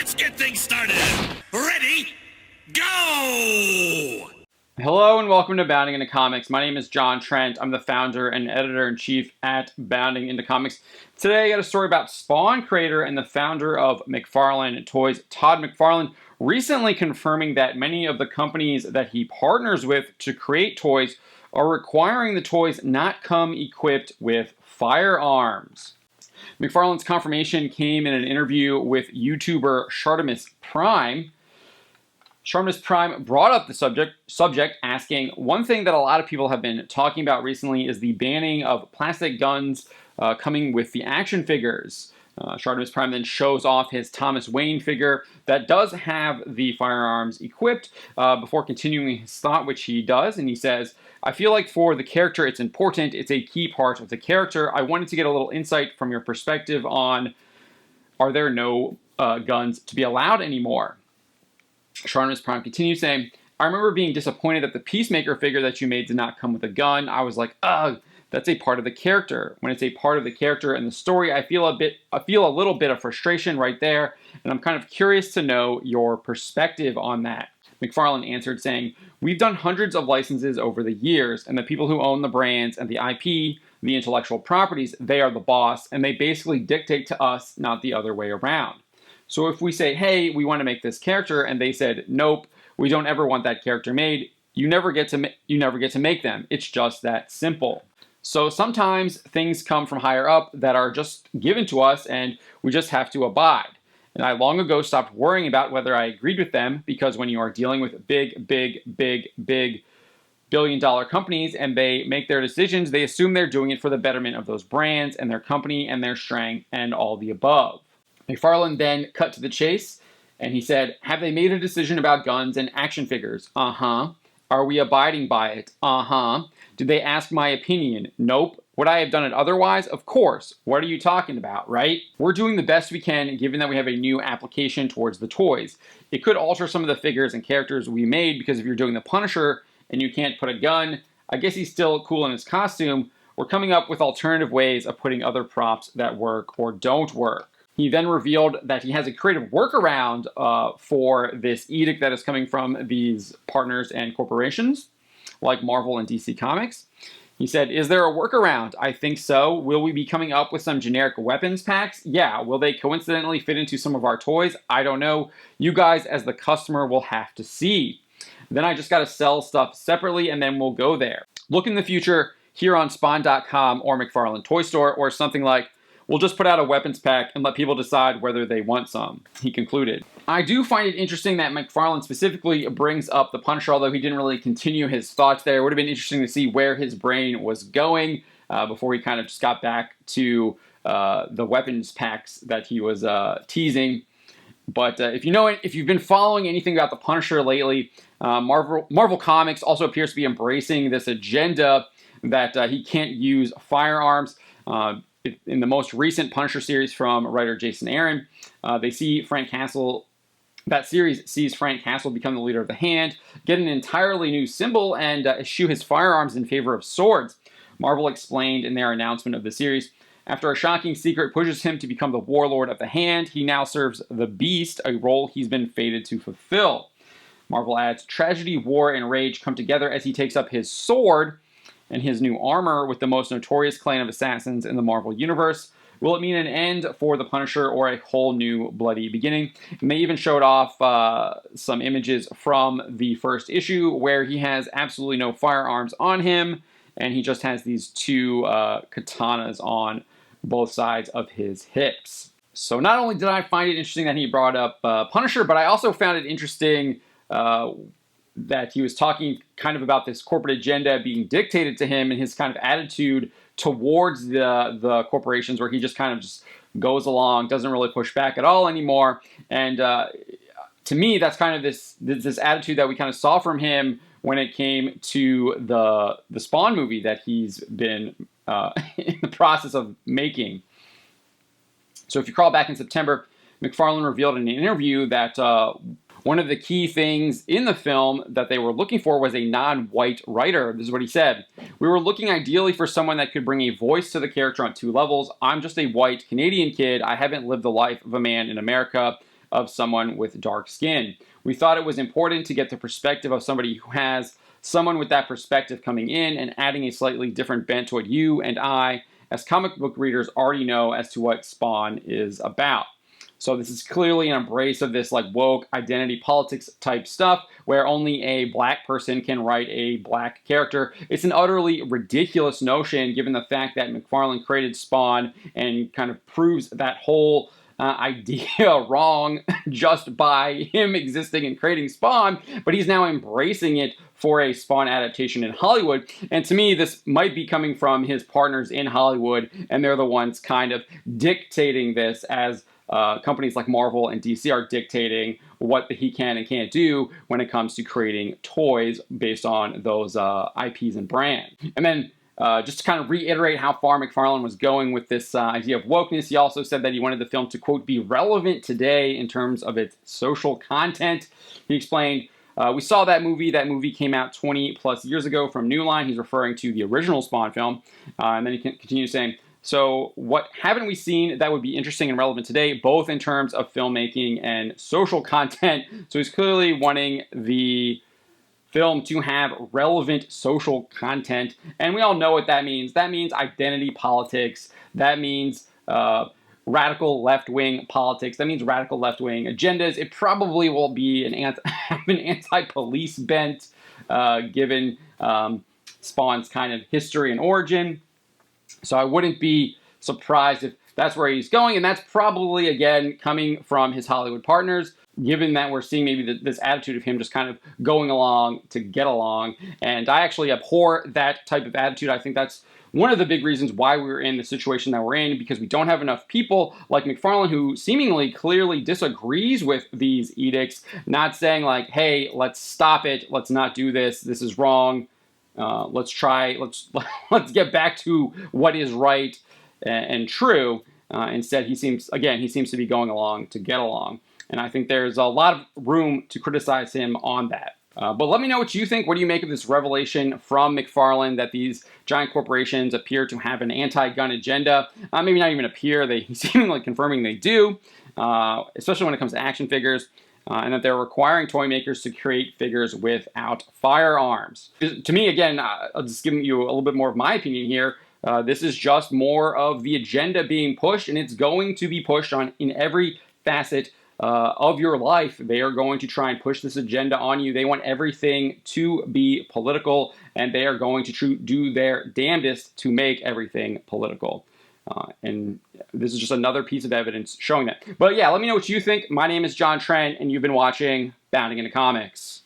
Let's get things started. Ready? Go! Hello and welcome to Bounding Into Comics. My name is John Trent. I'm the founder and editor-in-chief at Bounding Into Comics. Today I got a story about Spawn creator and the founder of McFarlane Toys, Todd McFarlane, recently confirming that many of the companies that he partners with to create toys are requiring the toys not come equipped with firearms. McFarlane's confirmation came in an interview with YouTuber Shartimus Prime. Shartimus Prime brought up the subject, asking, one thing that a lot of people have been talking about recently is the banning of plastic guns coming with the action figures. Shartimus Prime then shows off his Thomas Wayne figure that does have the firearms equipped before continuing his thought, which he does, and he says, I feel like for the character it's important, it's a key part of the character. I wanted to get a little insight from your perspective on, are there no guns to be allowed anymore? Shartimus Prime continues saying, I remember being disappointed that the Peacemaker figure that you made did not come with a gun. I was like, ugh, that's a part of the character. When it's a part of the character and the story, I feel a little bit of frustration right there, and I'm kind of curious to know your perspective on that. McFarlane answered saying, we've done hundreds of licenses over the years, and the people who own the brands and the IP, the intellectual properties, they are the boss, and they basically dictate to us, not the other way around. So if we say, hey, we want to make this character, and they said, nope, we don't ever want that character made, you never get to make them. It's just that simple. So sometimes things come from higher up that are just given to us, and we just have to abide. And I long ago stopped worrying about whether I agreed with them, because when you are dealing with big billion-dollar companies and they make their decisions, they assume they're doing it for the betterment of those brands and their company and their strength and all the above. McFarlane then cut to the chase, and he said, have they made a decision about guns and action figures? Uh-huh. Are we abiding by it? Uh-huh. Did they ask my opinion? Nope. Would I have done it otherwise? Of course. What are you talking about, right? We're doing the best we can given that we have a new application towards the toys. It could alter some of the figures and characters we made, because if you're doing the Punisher and you can't put a gun, I guess he's still cool in his costume. We're coming up with alternative ways of putting other props that work or don't work. He then revealed that he has a creative workaround for this edict that is coming from these partners and corporations like Marvel and DC Comics. He said, is there a workaround? I think so. Will we be coming up with some generic weapons packs? Yeah. Will they coincidentally fit into some of our toys? I don't know. You guys as the customer will have to see. Then I just got to sell stuff separately and then we'll go there. Look in the future here on Spawn.com or McFarlane Toy Store or something like, we'll just put out a weapons pack and let people decide whether they want some, he concluded. I do find it interesting that McFarlane specifically brings up the Punisher, although he didn't really continue his thoughts there. It would have been interesting to see where his brain was going before he kind of just got back to the weapons packs that he was teasing. But if you've been following anything about the Punisher lately, Marvel Comics also appears to be embracing this agenda that he can't use firearms. In the most recent Punisher series from writer Jason Aaron, they see Frank Castle. That series sees Frank Castle become the leader of the Hand, get an entirely new symbol, and eschew his firearms in favor of swords. Marvel explained in their announcement of the series, after a shocking secret pushes him to become the warlord of the Hand, he now serves the Beast, a role he's been fated to fulfill. Marvel adds, tragedy, war, and rage come together as he takes up his sword and his new armor with the most notorious clan of assassins in the Marvel Universe. Will it mean an end for the Punisher or a whole new bloody beginning? And they even showed off some images from the first issue where he has absolutely no firearms on him, and he just has these two katanas on both sides of his hips. So not only did I find it interesting that he brought up Punisher, but I also found it interesting that he was talking kind of about this corporate agenda being dictated to him and his kind of attitude towards the corporations, where he just kind of just goes along, doesn't really push back at all anymore. And to me, that's kind of this attitude that we kind of saw from him when it came to the Spawn movie that he's been in the process of making. So if you crawl back in September, McFarlane revealed in an interview that one of the key things in the film that they were looking for was a non-white writer. This is what he said. We were looking ideally for someone that could bring a voice to the character on two levels. I'm just a white Canadian kid. I haven't lived the life of a man in America. of someone with dark skin. We thought it was important to get the perspective of somebody who has someone with that perspective coming in and adding a slightly different bent to what you and I, as comic book readers, already know as to what Spawn is about. So this is clearly an embrace of this like woke identity politics type stuff where only a black person can write a black character. It's an utterly ridiculous notion given the fact that McFarlane created Spawn and kind of proves that whole idea wrong just by him existing and creating Spawn, but he's now embracing it for a Spawn adaptation in Hollywood. And to me, this might be coming from his partners in Hollywood, and they're the ones kind of dictating this as companies like Marvel and DC are dictating what he can and can't do when it comes to creating toys based on those IPs and brands. And then just to kind of reiterate how far McFarlane was going with this idea of wokeness, he also said that he wanted the film to, quote, be relevant today in terms of its social content. He explained, we saw that movie. That movie came out 20 plus years ago from New Line. He's referring to the original Spawn film. And then he continues saying, so what haven't we seen that would be interesting and relevant today, both in terms of filmmaking and social content? So he's clearly wanting the film to have relevant social content, and we all know what that means. That means identity politics. That means radical left-wing politics. That means radical left-wing agendas. It probably will be an anti-police bent, given Spawn's kind of history and origin. So I wouldn't be surprised if that's where he's going, and that's probably, again, coming from his Hollywood partners, given that we're seeing maybe this attitude of him just kind of going along to get along. And I actually abhor that type of attitude. I think that's one of the big reasons why we're in the situation that we're in, because we don't have enough people like McFarlane who seemingly clearly disagrees with these edicts, not saying like, hey, let's stop it, let's not do this, this is wrong. Let's get back to what is right and true. Instead, he seems to be going along to get along. And I think there's a lot of room to criticize him on that. But let me know what you think. What do you make of this revelation from McFarlane that these giant corporations appear to have an anti-gun agenda? Maybe not even appear. He's seemingly confirming they do, especially when it comes to action figures. And that they're requiring toy makers to create figures without firearms. To me, again, I'll just give you a little bit more of my opinion here. This is just more of the agenda being pushed, and it's going to be pushed in every facet of your life. They are going to try and push this agenda on you. They want everything to be political, and they are going to do their damnedest to make everything political. And this is just another piece of evidence showing that. But yeah, let me know what you think. My name is John Trent, and you've been watching Bounding into Comics.